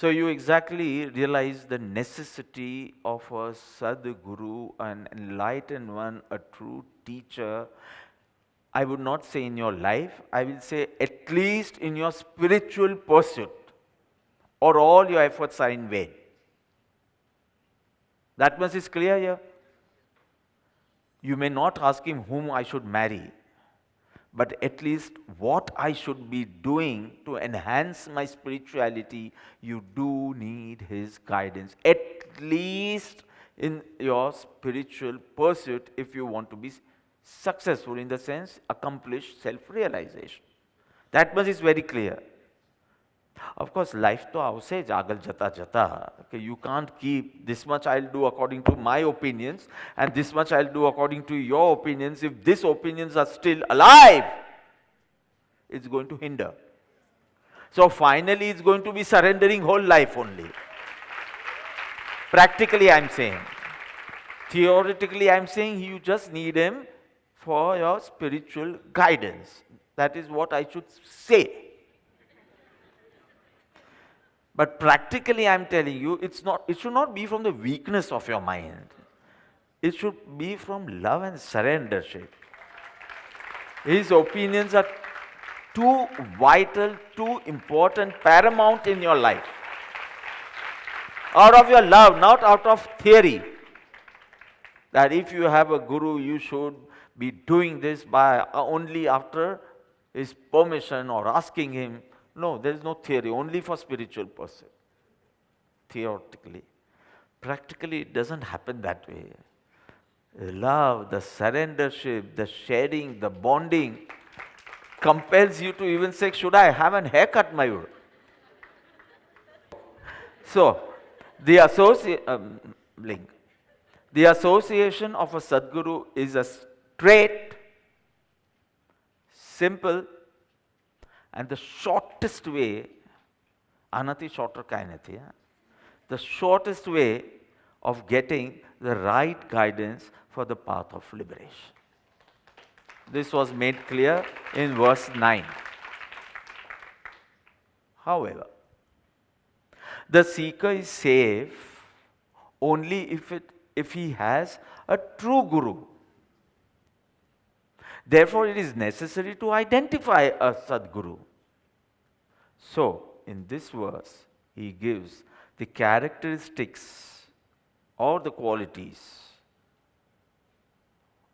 So you exactly realize the necessity of a Sadguru, an enlightened one, a true teacher. I would not say in your life, I will say at least in your spiritual pursuit, or all your efforts are in vain. That much is clear here. You may not ask him whom I should marry, but at least what I should be doing to enhance my spirituality, you do need his guidance, at least in your spiritual pursuit, if you want to be successful, in the sense, accomplish self-realization. That much is very clear. Of course, life to avse jagal jata jata. Okay, you can't keep this much I'll do according to my opinions and this much I'll do according to your opinions. If these opinions are still alive, it's going to hinder. So finally, it's going to be surrendering whole life only. Practically, I'm saying. Theoretically, I'm saying you just need him for your spiritual guidance. That is what I should say. But practically, I'm telling you, it should not be from the weakness of your mind. It should be from love and surrendership. His opinions are too vital, too important, paramount in your life. Out of your love, not out of theory. That if you have a guru, you should be doing this by only after his permission or asking him. No, there is no theory, only for spiritual pursuit. Theoretically. Practically, it doesn't happen that way. The love, the surrendership, the sharing, the bonding compels you to even say, should I have a haircut, Mayur? So, the the association of a Sadguru is a straight, simple, and the shortest way, anati shorter kainati, the shortest way of getting the right guidance for the path of liberation. This was made clear in verse 9. However, the seeker is safe only if he has a true guru. Therefore, it is necessary to identify a Sadguru. So, in this verse, he gives the characteristics or the qualities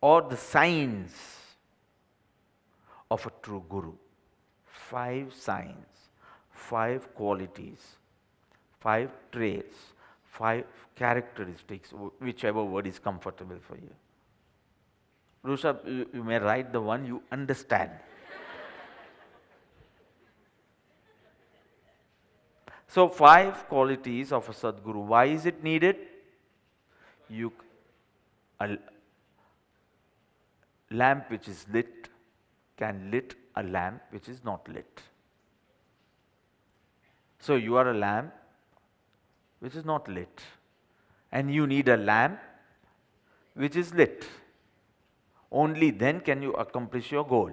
or the signs of a true Guru. 5 signs, 5 qualities, 5 traits, 5 characteristics, whichever word is comfortable for you. Rushabh, you may write the one you understand. So 5 qualities of a Sadguru. Why is it needed? A lamp which is lit can lit a lamp which is not lit. So you are a lamp which is not lit, and you need a lamp which is lit. Only then can you accomplish your goal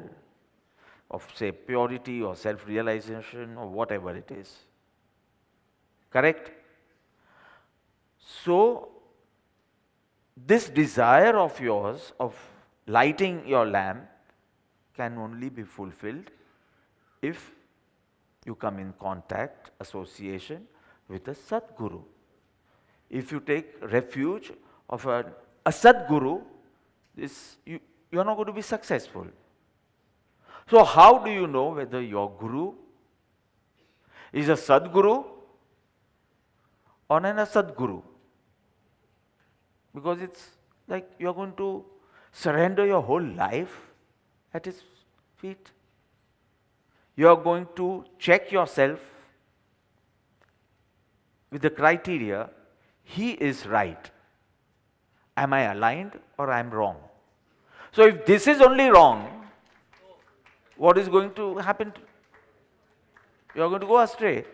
of, say, purity or self-realization or whatever it is. Correct? So, this desire of yours of lighting your lamp can only be fulfilled if you come in contact, association with a Sadguru. If you take refuge of a Sadguru, you are not going to be successful. So how do you know whether your Guru is a Sadguru or an Asadguru? Because it's like you are going to surrender your whole life at his feet. You are going to check yourself with the criteria, he is right. Am I aligned or I am wrong? So if this is only wrong, what is going to happen? You are going to go astray.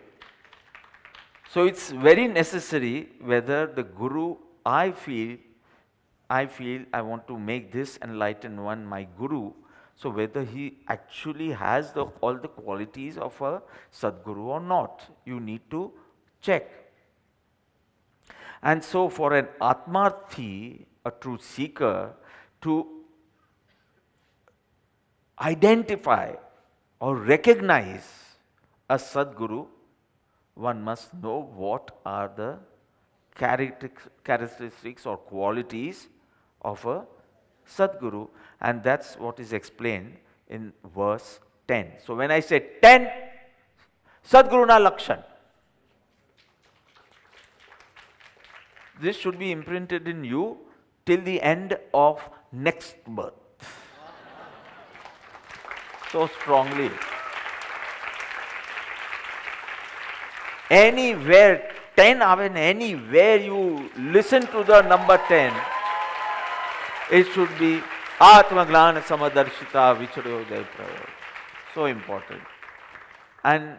So it's very necessary whether the Guru, I feel I want to make this enlightened one my Guru. So whether he actually has all the qualities of a Sadguru or not, you need to Check. And so for an Atmarthi, a true seeker, to identify or recognize a Sadguru, one must know what are the characteristics or qualities of a Sadguru, and that's what is explained in verse 10. So when I say 10, Sadguru na Lakshan, this should be imprinted in you till the end of next birth. So strongly. Anywhere 10 aven, anywhere you listen to the number 10, it should be Atmaglan Samadarshita Vicharodaya Prayog. So important. And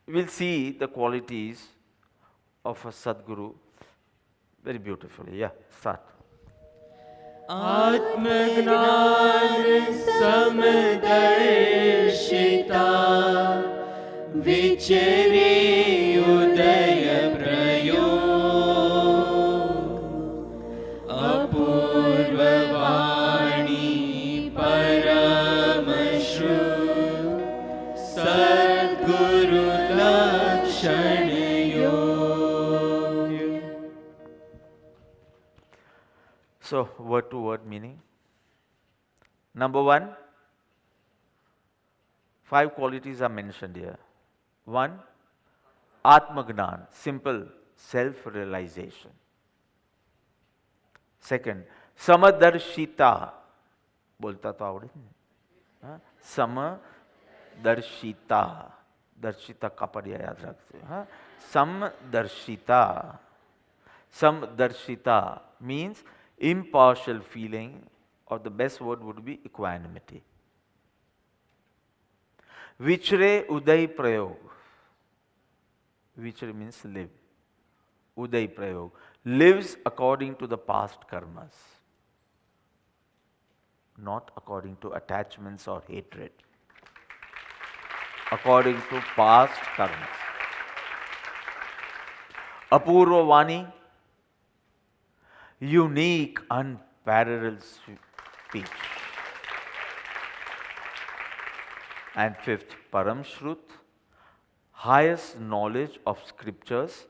we'll see the qualities of a Sadguru very beautifully. Yeah, start. Atmagnan Samadarshita Vichari Udaya Prayog Apurva Vani Paramashru Sadguru Lakshana Yog. So, word to word meaning. Number 1, 5 qualities are mentioned here. 1, Atmagnan, simple self-realization. 2nd, Samadarshita, बोलता तो आवड़े नहीं, Samadarshita, दर्शिता का पर्याय याद रखते हैं. Samdarshita. Samdarshita means impartial feeling, or the best word would be equanimity. Vichre Uday Prayog. Vichre means live. Uday Prayog. Lives according to the past karmas, not according to attachments or hatred. According to past karmas. Apurva Vani, unique, unparalleled speech. And 5th, Param Shrut, highest knowledge of scriptures.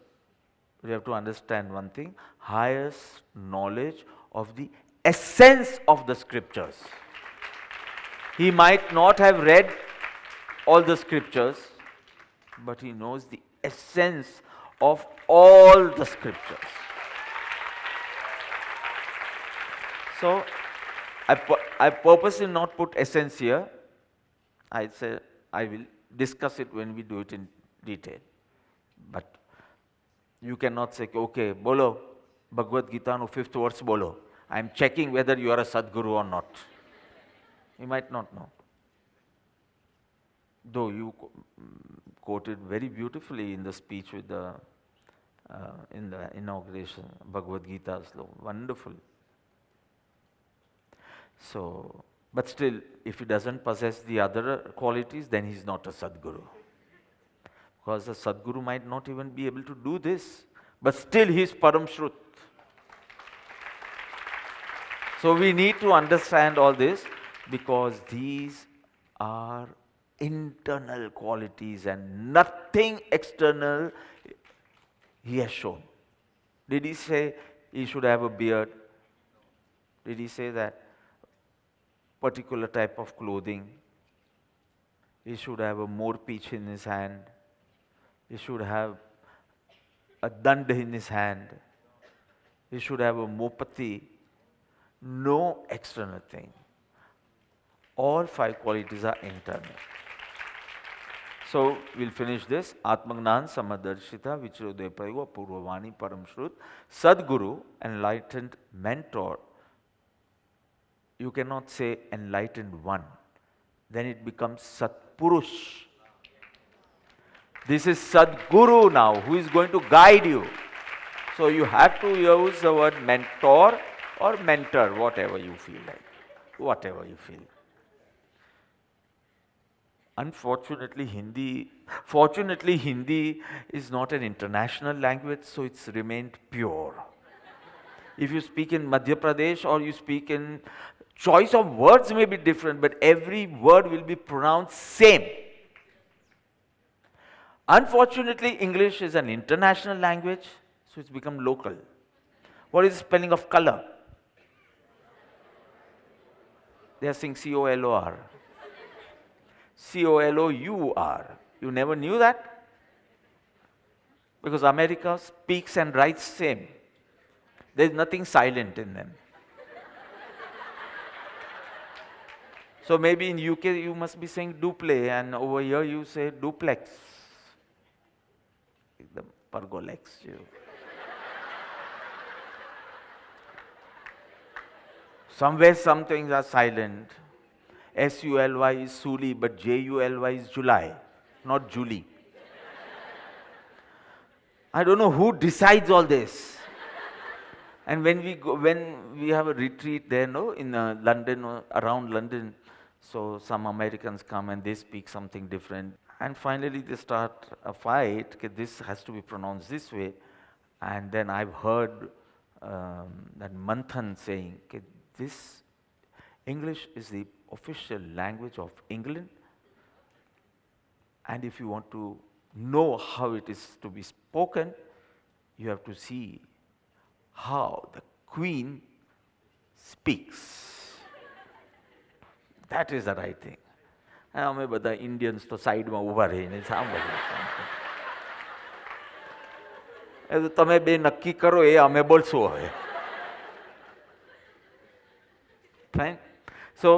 We have to understand one thing, highest knowledge of the essence of the scriptures. He might not have read all the scriptures, but he knows the essence of all the scriptures. So, I purposely not put essence here. I say I will discuss it when we do it in detail. But you cannot say, okay, bolo, Bhagavad Gita no 5th verse bolo. I am checking whether you are a Sadguru or not. You might not know. Though you quoted very beautifully in the speech with the in the inauguration, Bhagavad Gita slow, wonderful. So, but still, if he doesn't possess the other qualities, then he is not a Sadguru. Because the Sadguru might not even be able to do this, but still he is Param Shrut. So we need to understand all this, because these are internal qualities and nothing external he has shown. Did he say he should have a beard? Did he say that particular type of clothing? He should have a morpeech in his hand. He should have a dand in his hand. He should have a mopati. No external thing. All 5 qualities are internal. So we'll finish this. Atmagnan Samadarshita Vicharodaya Prayoga Purvavani Param Shrut. Sadguru, enlightened mentor. You cannot say enlightened one. Then it becomes Satpurush. This is Sadguru now, who is going to guide you. So you have to use the word mentor or mentor, whatever you feel like. Whatever you feel. Fortunately, Hindi is not an international language, so it's remained pure. If you speak in Madhya Pradesh or you speak in, choice of words may be different, but every word will be pronounced same. Unfortunately, English is an international language, so it's become local. What is the spelling of color? They are saying C-O-L-O-R. C-O-L-O-U-R. You never knew that? Because America speaks and writes same. There is nothing silent in them. So maybe in UK you must be saying duple, and over here you say duplex. The pergolex. Somewhere some things are silent. S-U-L-Y is Suli, but J-U-L-Y is July, not Julie. I don't know who decides all this. And when we have a retreat there, no, in London or around London, so some Americans come and they speak something different. And finally they start a fight, okay, this has to be pronounced this way. And then I've heard that Manthan saying, okay, this English is the official language of England. And if you want to know how it is to be spoken, you have to see how the Queen speaks. That is the right thing. And અમે બધા Indians તો સાઈડમાં ઊભા રહીને સાંભળીએ. એ તો તમે બે નક્કી કરો એ અમે બોલશું હવે. Fine. So,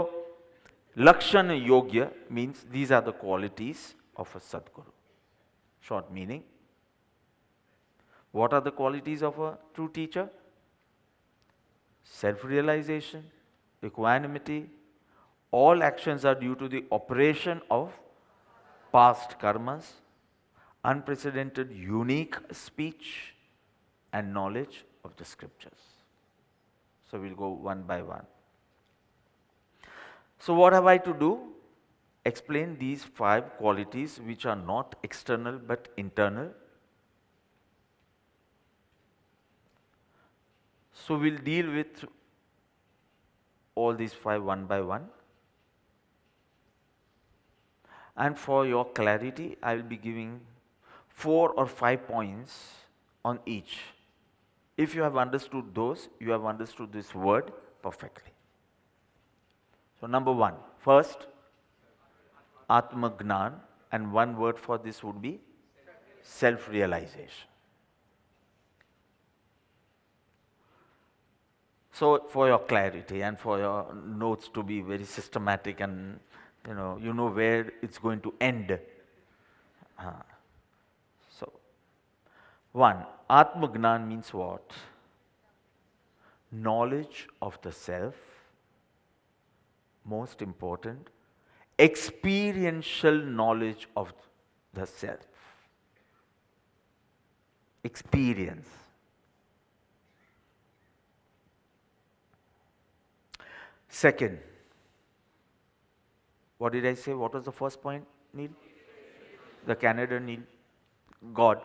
Lakshana Yogya means these are the qualities of a Sadguru. Short meaning. What are the qualities of a true teacher? Self-realization, equanimity. All actions are due to the operation of past karmas, unprecedented unique speech, and knowledge of the scriptures. So we'll go one by one. So what have I to do? Explain these 5 qualities which are not external but internal. So we'll deal with all these 5 one by one. And for your clarity, I will be giving 4 or 5 points on each. If you have understood those, you have understood this word perfectly. So number 1, first, Atma Gnan, and one word for this would be self-realization. So for your clarity and for your notes to be very systematic and you know where it's going to end. So, 1, Atma Gnan means what? Knowledge of the self, most important, experiential knowledge of the self. Experience. Second, what did I say? What was the first point, Neil? The Canada, Neil. God.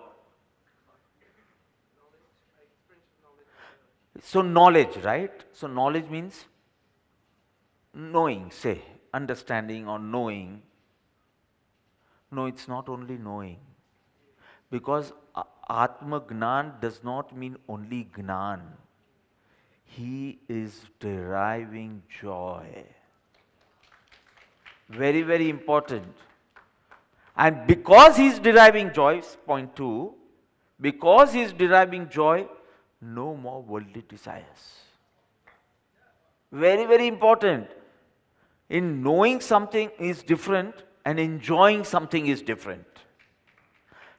So knowledge, right? So knowledge means knowing, say, understanding or knowing. No, it's not only knowing. Because Atma Gnan does not mean only Gnan. He is deriving joy. Very, very important. And because he is deriving joy, point 2, because he is deriving joy, no more worldly desires. Very, very important. In knowing something is different and enjoying something is different.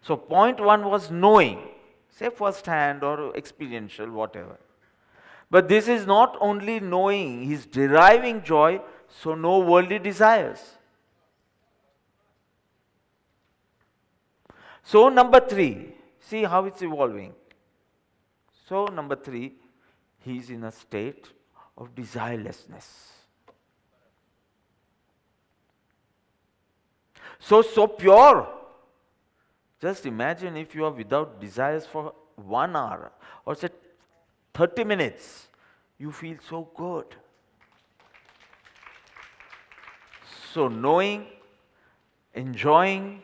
So point 1 was knowing, say first hand or experiential, whatever. But this is not only knowing, he is deriving joy, so no worldly desires. So number 3, see how it's evolving. So number 3, he is in a state of desirelessness. So pure. Just imagine if you are without desires for 1 hour or say 30 minutes, you feel so good. So knowing, enjoying,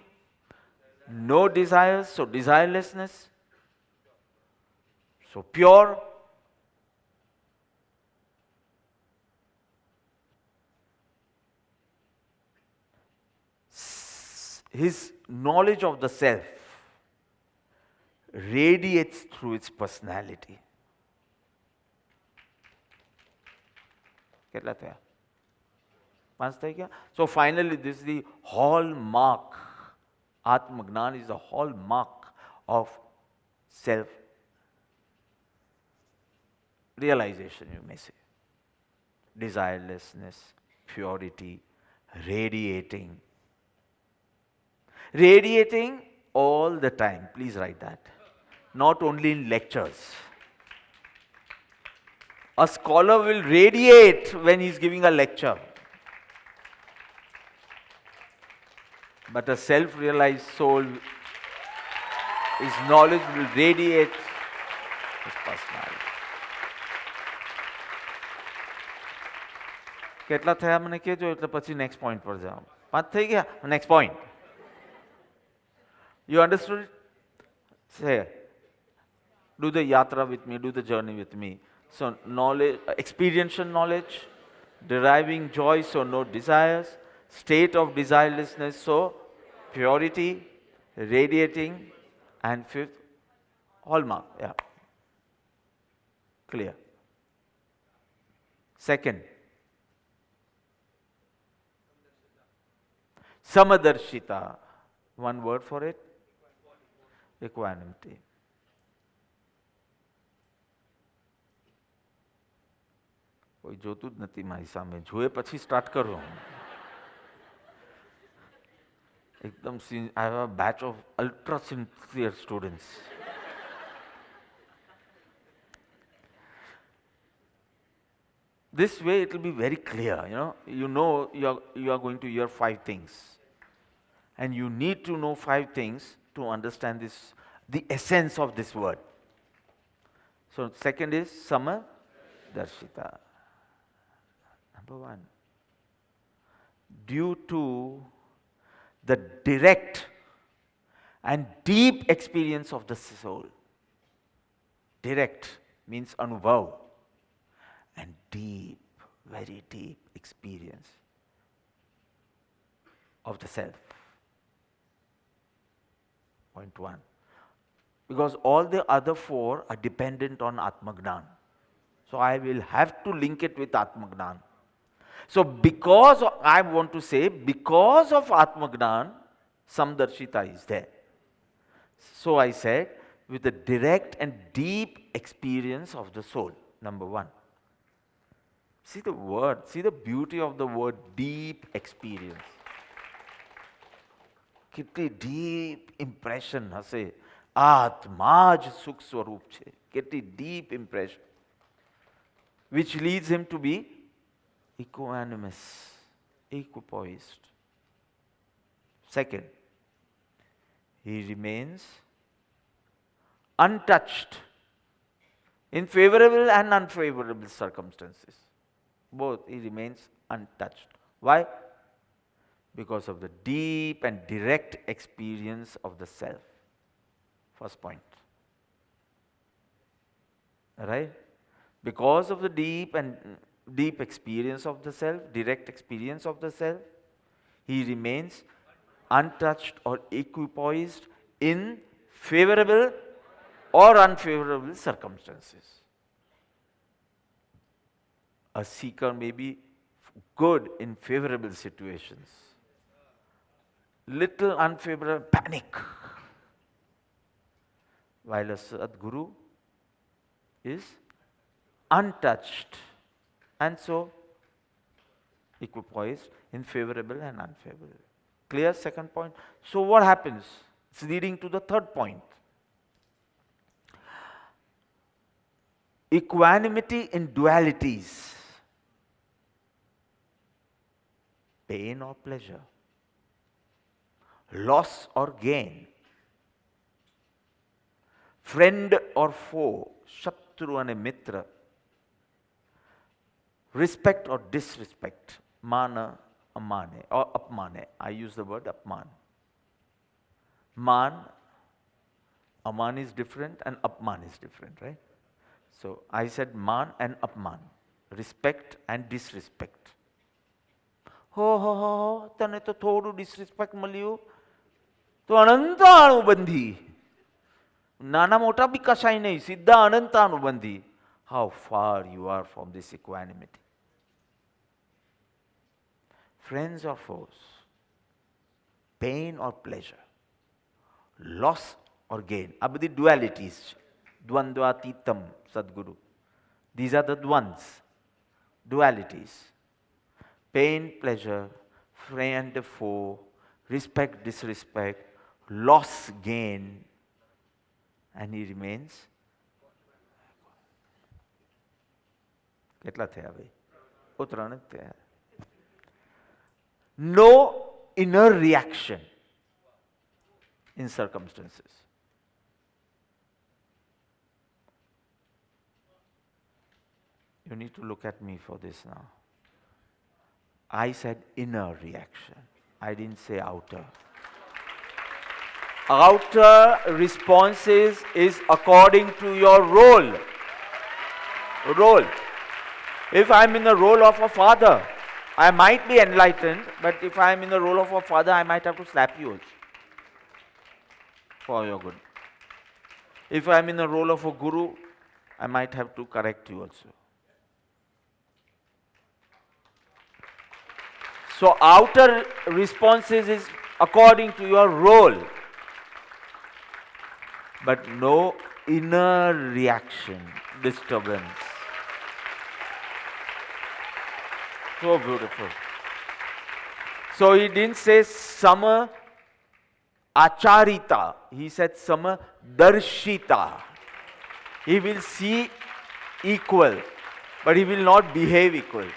no desires, so desirelessness, so pure. His knowledge of the self radiates through its personality. કેટલા થયા? 5 થઈ ગયા? So finally, this is the hallmark. Atmagnan is the hallmark of self realization, you may say. Desirelessness, purity, radiating. Radiating all the time. Please write that. Not only in lectures. A scholar will radiate when he's giving a lecture. But a self-realized soul, his knowledge will radiate his personality. કેટલા થયા મને કહેજો એટલે પછી next point પર જાઓ. 5 થઈ ગયા? Next point. You understood it? Say, do the yatra with me, do the journey with me. So knowledge, experiential knowledge, deriving joy, so no desires, state of desirelessness, so purity, radiating, and fifth, hallmark. Yeah. Clear. Second, Samadarshita. One word for it. Equanimity. કોઈ જોતું જ નથી મારી સામે. જોએ પછી start કરો. એકદમ I have a batch of ultra sincere students. This way it will be very clear, you know you are going to hear 5 things. And you need to know 5 things to understand this, the essence of this word. So second is Samadarshita. Number 1. Due to the direct and deep experience of the soul. Direct means anubhav. And deep, very deep experience of the self. Point 1. Because all the other 4 are dependent on Atmagnan. So I will have to link it with Atmagnan. So because I want to say, because of Atmagnan, Samdarshita is there. So I said, with a direct and deep experience of the soul. Number 1. See the word, see the beauty of the word deep experience. કેટલી deep impression હશે. આત્મા જ સુખ સ્વરૂપ છે. કેટલી deep impression. Which leads him to be equanimous, equipoised. Second, he remains untouched in favorable and unfavorable circumstances. Both, he remains untouched. Why? Because of the deep and direct experience of the self. First point. Right? Because of the deep experience of the self, direct experience of the self, he remains untouched or equipoised in favorable or unfavorable circumstances. A seeker may be good in favorable situations. Little unfavorable, panic. While a Sadguru is untouched and so equipoised in favorable and unfavorable. Clear? Second point. So what happens? It's leading to the third point. Equanimity in dualities. Pain or pleasure. loss or gain, friend or foe, Shatru and Mitra, respect or disrespect, Mana, Amane, or Apmane. I use the word Apman. Man, Aman is different and Apman is different, right? So I said Man and Apman, respect and disrespect. Ho, તને તો થોડું disrespect મળ્યું તો અનંત અણુબંધી નાના મોટા બી કશાય નહીં સીધા અનંત અણુબંધી. How far you are from this equanimity. Friends or foes, pain or pleasure, loss or gain. આ બધી dualities છે. દ્વંદ્વાતીતમ સદગુરુ. These are the dvans, dualities. Pain, pleasure, friend, foe, respect, disrespect, loss, gain, and he remains. કેટલા થયા ભાઈ? ત્રણ જ થયા. No inner reaction in circumstances. You need to look at me for this now. I said inner reaction. I didn't say outer. Outer responses is according to your role. Role. If I'm in the role of a father, I might be enlightened, but if I'm in the role of a father, I might have to slap you also for your good. If I'm in the role of a guru, I might have to correct you also. So outer responses is according to your role, but no inner reaction, disturbance. So beautiful. So he didn't say sama acharita, he said sama darshita. He will see equal, but he will not behave equal.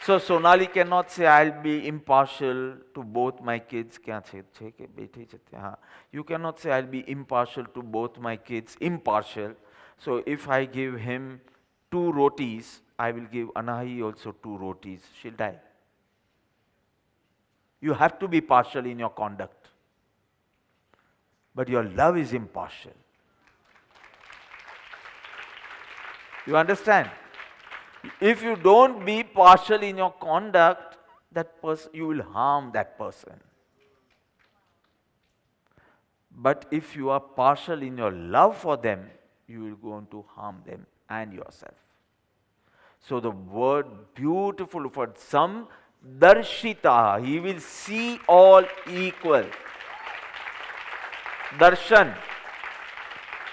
So Sonali cannot say, I'll be impartial to both my kids. You cannot say, I'll be impartial to both my kids. Impartial. So if I give him 2 rotis, I will give Anahi also 2 rotis. She'll die. You have to be partial in your conduct. But your love is impartial. You understand? If you don't be partial in your conduct, that person, you will harm that person. But if you are partial in your love for them, you will go on to harm them and yourself. So the word beautiful for some darshita, he will see all equal. Darshan.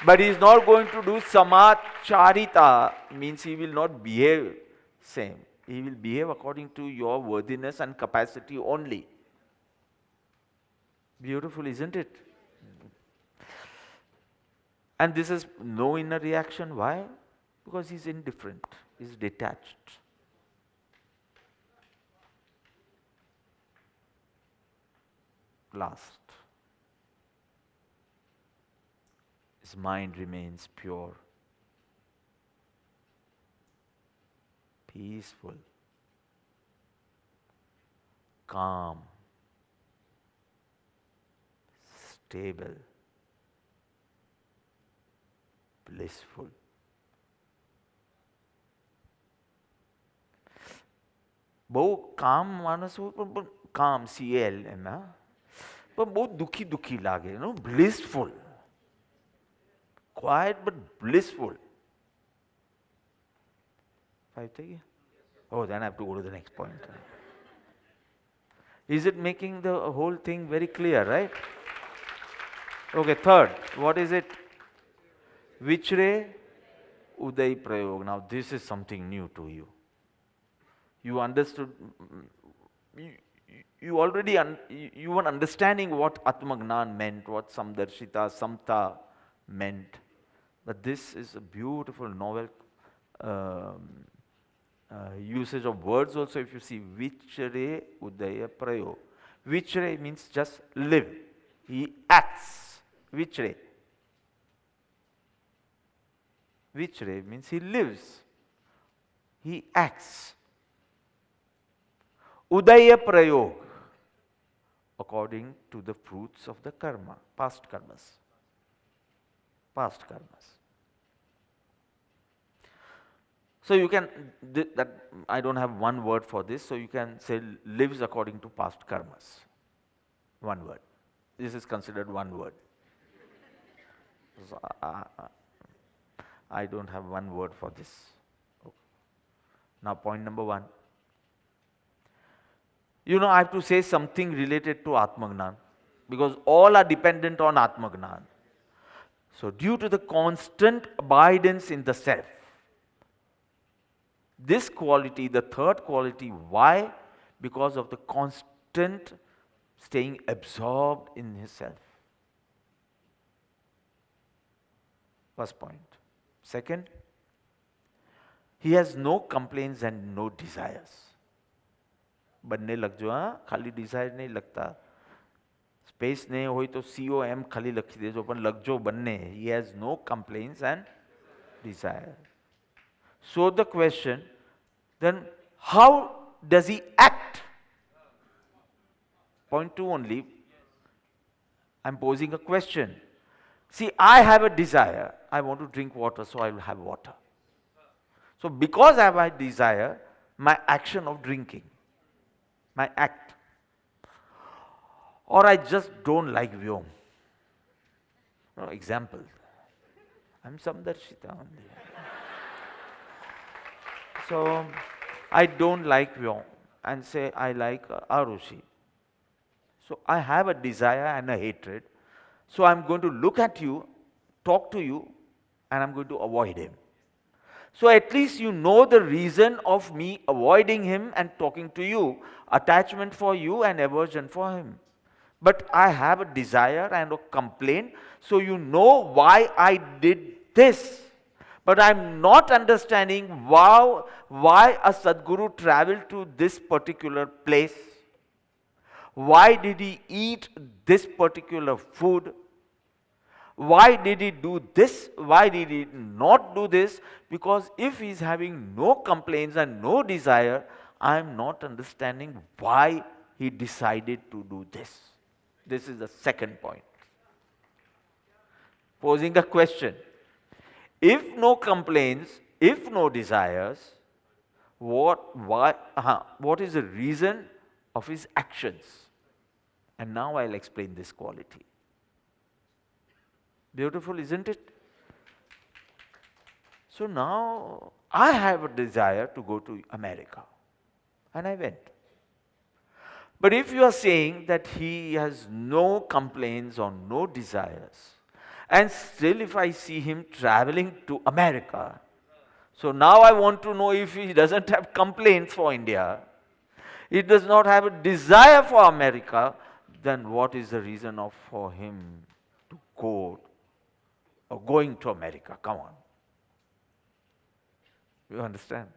But he is not going to do samacharita, means he will not behave same. He will behave according to your worthiness and capacity only. Beautiful, isn't it? And this is no inner reaction. Why? Because he's indifferent, he's detached. Last. His mind remains pure, peaceful, calm, stable, blissful. બહુ કામ માણસ હોય પણ કામ CL એના પણ બહુ દુઃખી દુઃખી લાગે, blissful. Quiet but blissful. 5 થઈ ગયા? Oh, then I have to go to the next point. Is it making the whole thing very clear, right? Okay, third, what is it? Vichre Uday Prayog. Now this is something new to you. You understood, you already, you were understanding what Atmagnan meant, what Samdarshita, Samta meant. But this is a beautiful novel usage of words also, if you see Vichare Udaya Prayog. Vichare means just live. He acts. Vichare. Vichare means he lives. He acts. Udaya Prayog, according to the fruits of the karma, past karmas. Past karmas. So you can, that I don't have one word for this, so you can say lives according to past karmas. One word. This is considered one word. So, I don't have one word for this. Okay. Now point number 1. You know, I have to say something related to Atmagnan, because all are dependent on Atmagnan. So due to the constant abidance in the self, this quality, the third quality, why? Because of the constant staying absorbed in his self. First point. Second, he has no complaints and no desires. बनने लग जो हाँ खाली Dzire नहीं लगता space नहीं होई तो COM खाली लखी दे जो अपन लग जो बनने he has no complaints and desire. So the question, then how does he act? Point 2 only. I'm posing a question. See, I have a desire. I want to drink water, so I will have water. So because I have a desire, my action of drinking, my act. Or I just don't like Vyom. No, example. I'm Samdarshita only. So I don't like Vyom and say I like Arushi. So I have a desire and a hatred. So I'm going to look at you, talk to you, and I'm going to avoid him. So at least you know the reason of me avoiding him and talking to you, attachment for you and aversion for him. But I have a desire and a complaint, so you know why I did this. But I'm not understanding why a Sadguru traveled to this particular place. Why did he eat this particular food? Why did he do this? Why did he not do this? Because if he's having no complaints and no desire, I am not understanding why he decided to do this. This is the second point. Posing a question. If no complaints, if no desires, what is the reason of his actions? And now I'll explain this quality. Beautiful, isn't it? So now I have a desire to go to America. And I went. But if you are saying that he has no complaints or no desires, and still if I see him traveling to America, so now I want to know if he doesn't have complaints for India, he does not have a desire for America, then what is the reason for him to go or going to America? Come on. You understand?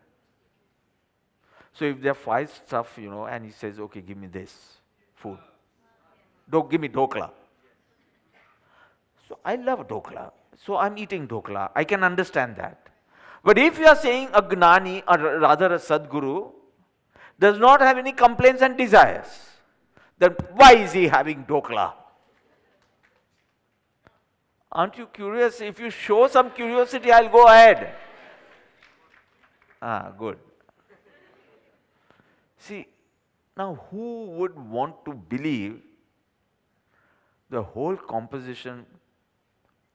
So if there are 5 stuff, and he says, okay, give me this food. Give me dokla. So I love dokla. So I'm eating dokla. I can understand that. But if you are saying a Gnani, or rather a Sadguru, does not have any complaints and desires, then why is he having dokla? Aren't you curious? If you show some curiosity, I'll go ahead. Good. See, now who would want to believe the whole composition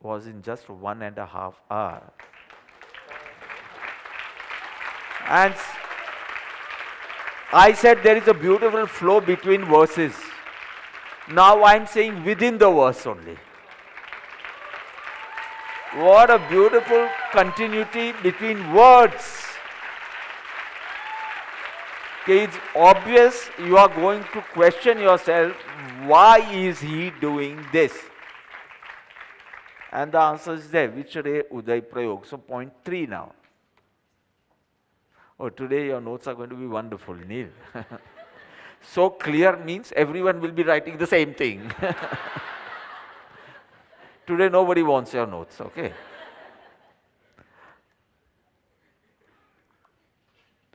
was in just 1.5 hours? And I said there is a beautiful flow between verses. Now I'm saying within the verse only. What a beautiful continuity between words. Okay, it's obvious you are going to question yourself, why is he doing this? And the answer is there, Vichare Uday Prayog. So point 3 now. Oh, today your notes are going to be wonderful, Neil. So clear means everyone will be writing the same thing. Today nobody wants your notes, okay?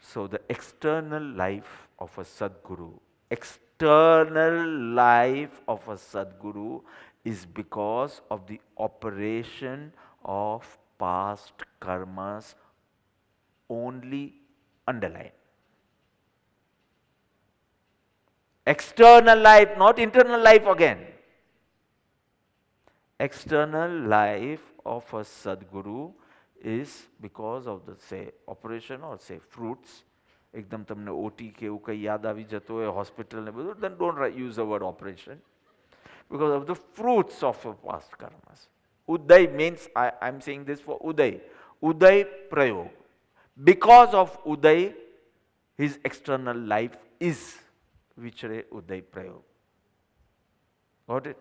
So the external life of a Sadguru is because of the operation of past karmas only, underline. External life, not internal life again. External life of a Sadguru is because of the, say, operation or say fruits. એકદમ તમને OT કે એવું કંઈ યાદ આવી જતો હોય hospital ને બધું, then don't use the word operation. Because of the fruits of your past karmas. Uday means, I'm saying this for Uday. Uday Prayog. Because of Uday, his external life is Vichre Uday Prayog. Got it?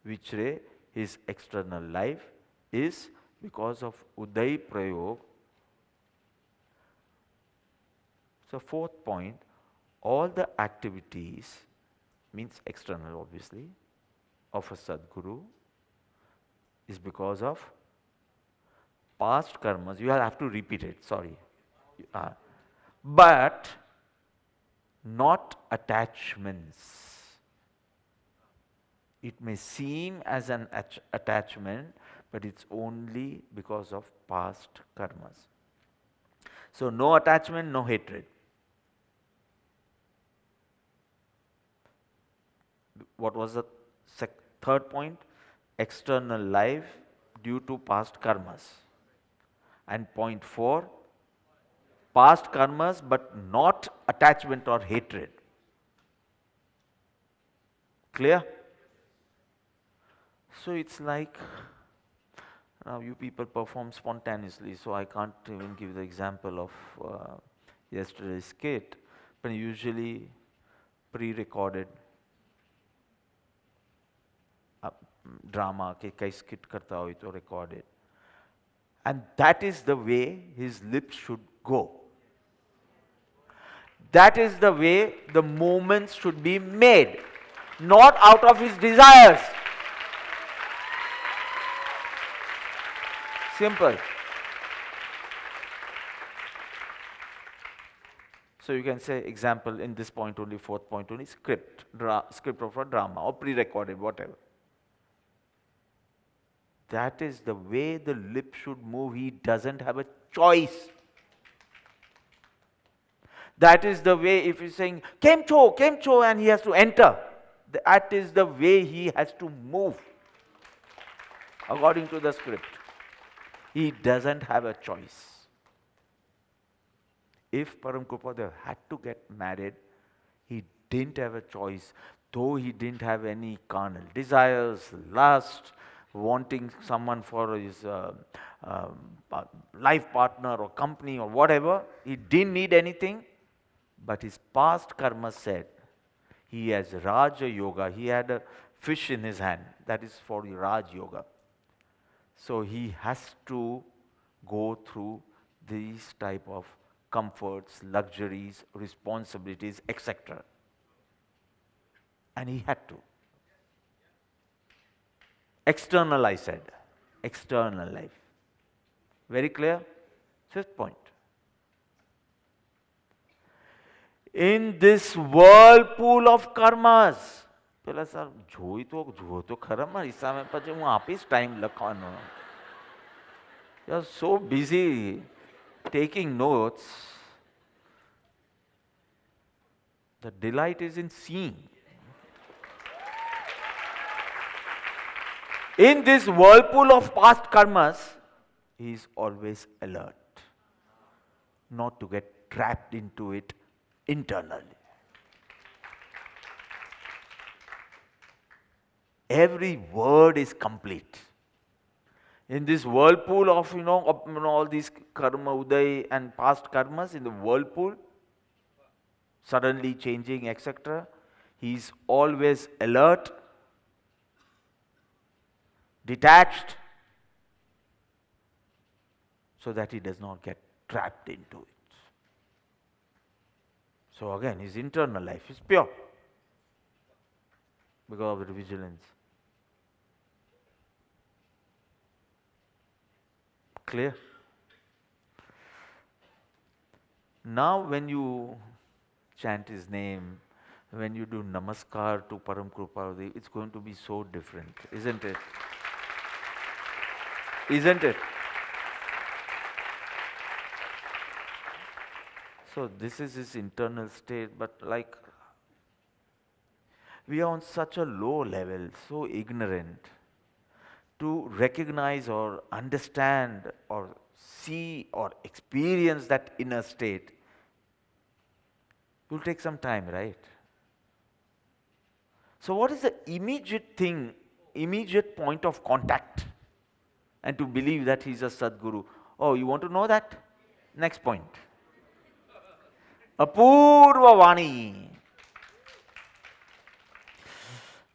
Vichre, his external life is because of Uday Prayog. So fourth point, all the activities, means external obviously, of a Sadguru is because of past karmas. You have to repeat it, sorry. But not attachments. It may seem as an attachment, but it's only because of past karmas. So no attachment, no hatred. What was the third point? External life due to past karmas. And point 4, past karmas but not attachment or hatred. Clear? So it's like, now you people perform spontaneously, so I can't even give the example of yesterday's skit, but usually pre-recorded drama, kai skit karta ho to recorded. And that is the way his lips should go. That is the way the movements should be made, not out of his desires. Simple. So you can say, example, in this point only, fourth point only, script of a drama or pre-recorded, whatever. That is the way the lip should move. He doesn't have a choice. That is the way, if he's saying, Kemcho, and he has to enter. That is the way he has to move, according to the script. He doesn't have a choice. If Param Kupadev had to get married, he didn't have a choice. Though he didn't have any carnal desires, lust, wanting someone for his life partner or company or whatever, he didn't need anything. But his past karma said, he has Raja Yoga, he had a fish in his hand, that is for the Raj Yoga. So he has to go through these type of comforts, luxuries, responsibilities, etc. And he had to. External, I said. External life. Very clear? Fifth point. In this whirlpool of karmas, પેલા sir જુઓ તો ખરા મારી સામે, પછી હું આપીશ time લખવાનો. You are so busy taking notes. The delight is in seeing. In this whirlpool of past karmas, he is always alert, not to get trapped into it internally. Every word is complete. In this whirlpool of, all these karma, uday and past karmas, in the whirlpool, suddenly changing, etc., he is always alert, detached, so that he does not get trapped into it. So again, his internal life is pure because of the vigilance. Clear? Now, when you chant his name, when you do namaskar to Param Kripaludev, it's going to be so different, isn't it? Isn't it? So, this is his internal state, but like we are on such a low level, so ignorant to recognize or understand or see or experience that inner state. It will take some time, right? So, what is the immediate thing, immediate point of contact? And to believe that he's a Sadguru. Oh, you want to know that? Next point. Apurva Vani.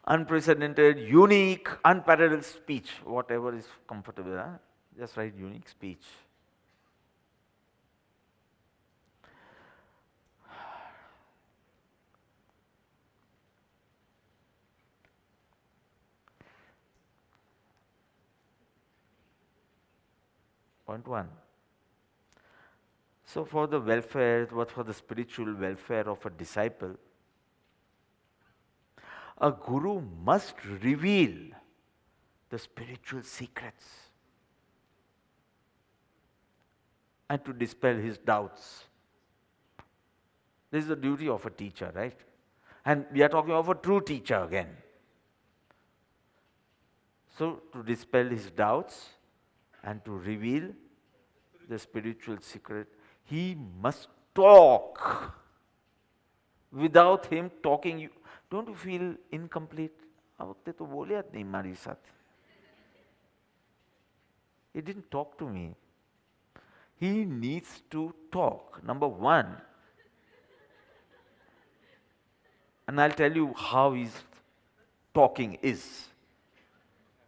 Unprecedented, unique, unparalleled speech. Whatever is comfortable. Huh? Just write unique speech. Point one. So, for the welfare, what for the spiritual welfare of a disciple, a guru must reveal the spiritual secrets and to dispel his doubts. This is the duty of a teacher, right? And we are talking of a true teacher again. So, to dispel his doubts and to reveal the spiritual secret, he must talk. Without him talking, don't you feel incomplete? આ વખતે તો બોલ્યા જ નહીં મારી સાથે. He didn't talk to me. He needs to talk. Number one, and I'll tell you how his talking is.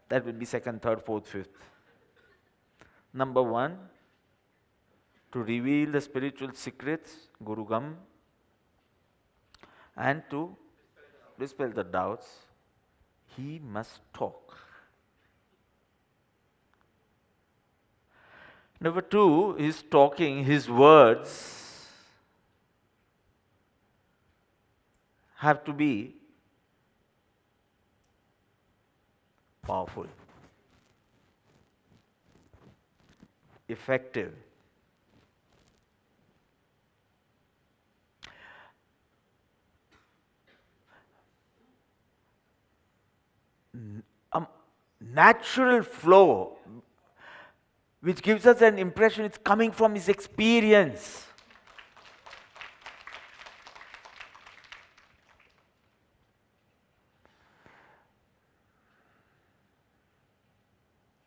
That will be second, third, fourth, fifth. Number one, to reveal the spiritual secrets, Gurugam, and to dispel the doubts, he must talk. Number two, his talking, his words have to be powerful, effective. A natural flow which gives us an impression it's coming from his experience.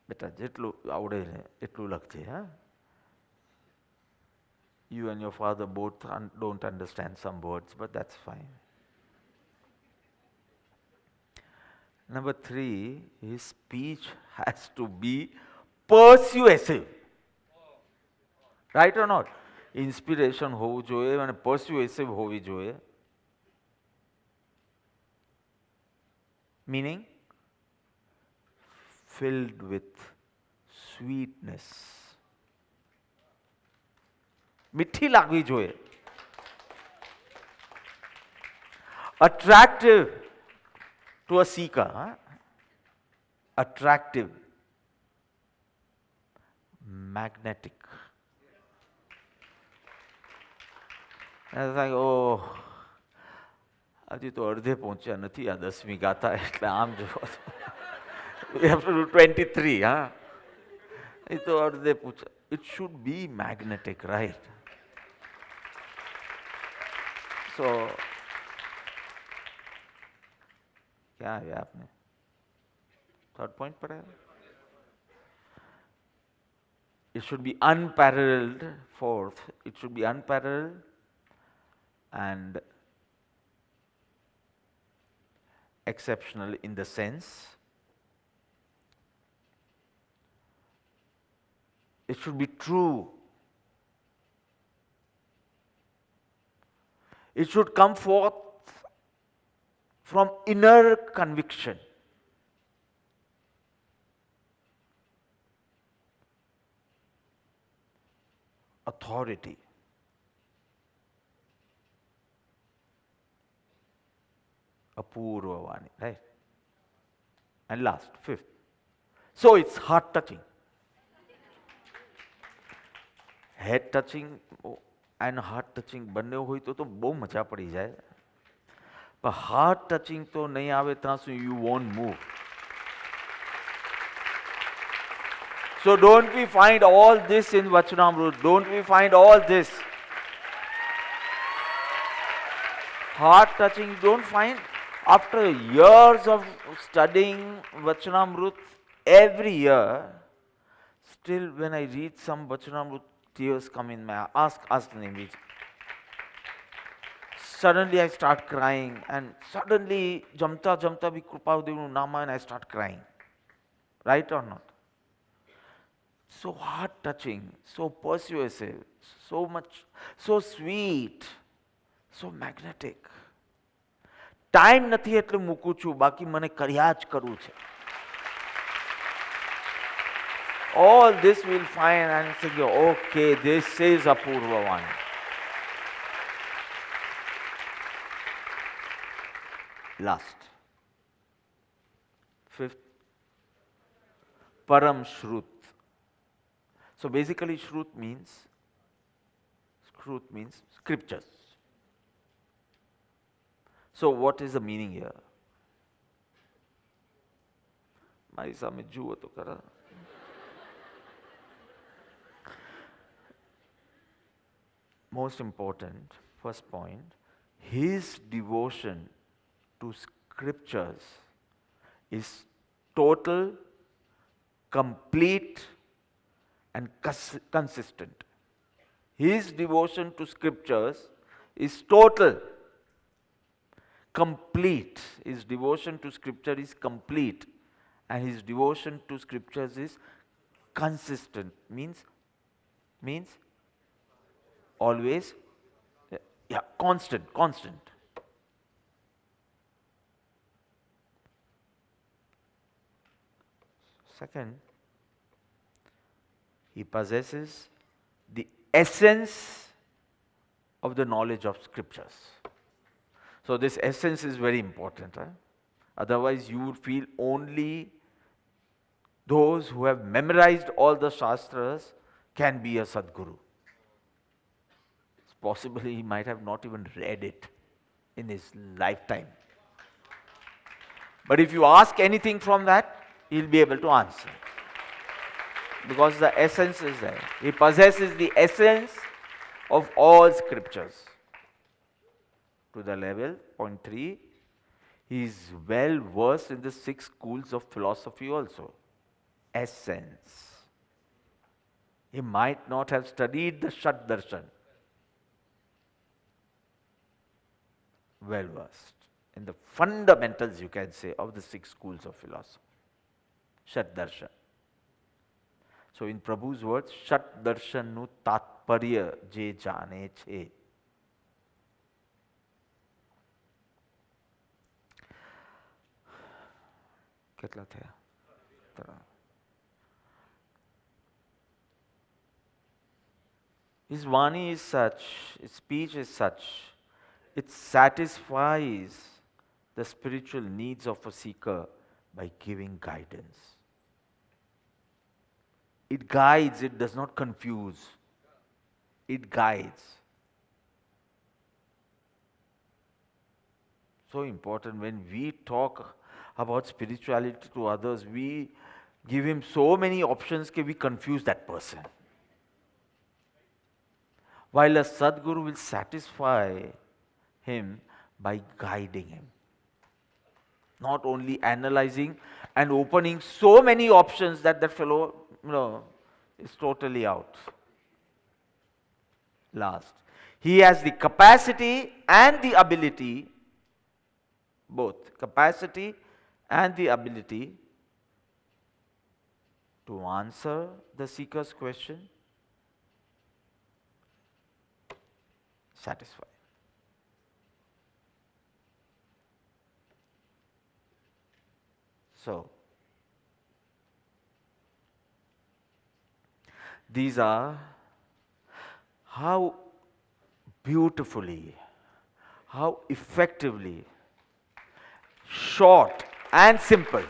બેટા જેટલું આવડે ને એટલું લખજે હા. You and your father both don't understand some words, but that's fine. Number three, his speech has to be persuasive. Right or not? Inspiration હોવું જોઈએ અને persuasive હોવી જોઈએ. Meaning filled with sweetness. મીઠી લાગવી જોઈએ. Attractive to a seeker. Huh? Attractive. Magnetic. And it's like, oh, હજી તો અડધે પહોંચ્યા નથી આ 10મી ગાથા એટલે આમ જો we have to do 23, huh? એ તો અડધે પૂછા. It should be magnetic, right? So, क्या है आपने? Third point पर है. It should be unparalleled. Fourth, it should be unparalleled and exceptional in the sense it should be true. It should come forth from inner conviction. Authority. Apurva Vani, right? And last, fifth. So it's heart touching. Head touching and heart touching બંને હોય તો બહુ મજા પડી જાય. પણ heart touching તો નહીં આવે ત્યાં સુધી you won't move. So don't we find all this in Vachanamrut? Don't we find all this? Heart touching, don't find? After years of studying Vachanamrut, every year, still when I read some Vachanamrut, tears come in my eyes. Ask Nemi. Suddenly I start crying, and suddenly Jamta Bhi Krupavadevnu Nama, and I start crying. Right or not? So heart touching, so persuasive, so much, so sweet, so magnetic. Time નથી એટલે મૂકું છું, બાકી મને કર્યા જ કરવું છે. All this we'll find and say, okay, this is Apurva Vani. Last. Fifth. Param Shrut. So basically Shrut means scriptures. So what is the meaning here? મારી સામે જુઓ તો ખરા. Most important, first point, his devotion to scriptures is total, complete, and consistent. His devotion to scriptures is total, complete. His devotion to scripture is complete, and his devotion to scriptures is consistent. Means always, constant. Second, he possesses the essence of the knowledge of scriptures. So this essence is very important. Right? Otherwise you would feel only those who have memorized all the Shastras can be a Sadguru. Possibly he might have not even read it in his lifetime. But if you ask anything from that, he'll be able to answer. Because the essence is there. He possesses the essence of all scriptures. To the level, point 3, he is well versed in the 6 schools of philosophy also. Essence. He might not have studied the Shat Darshan. Well versed in the fundamentals, you can say, of the 6 schools of philosophy. Shat Darshan. So in Prabhu's words, Shat Darshan nu tatparya je jane che. કેટલા થયા? His Vani is such, his speech is such, it satisfies the spiritual needs of a seeker by giving guidance. It guides, it does not confuse. It guides. So important when we talk about spirituality to others, we give him so many options that we confuse that person. While a Sadguru will satisfy him by guiding him. Not only analyzing and opening so many options that fellow is totally out. Last, he has the capacity and the ability, both capacity and the ability to answer the seeker's question, satisfy. So, these are how beautifully, how effectively, short and simple.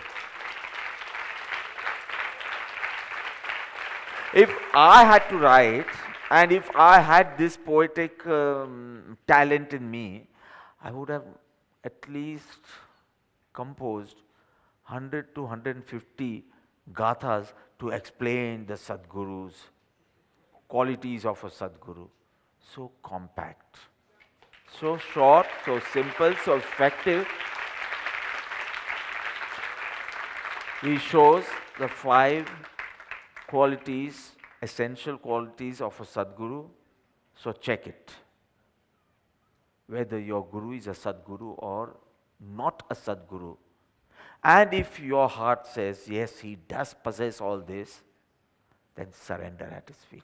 If I had to write, and if I had this poetic talent in me, I would have at least composed 100 to 150 gathas to explain the Sadguru's qualities of a Sadguru. So compact, so short, so simple, so effective. He shows the 5 qualities, essential qualities of a Sadguru. So check it, whether your Guru is a Sadguru or not a Sadguru. And if your heart says, yes, he does possess all this, then surrender at his feet.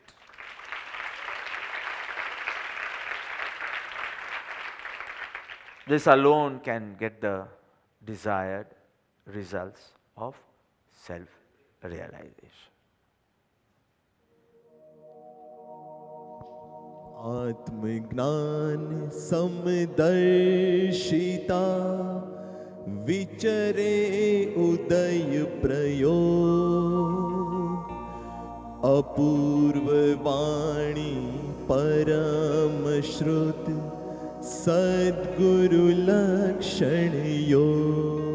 This alone can get the desired results of self-realization. आत्मज्ञान समदर्शिता विचरे उदय प्रयोग अपूर्व वाणी परम श्रुत सद्गुरु लक्षण योग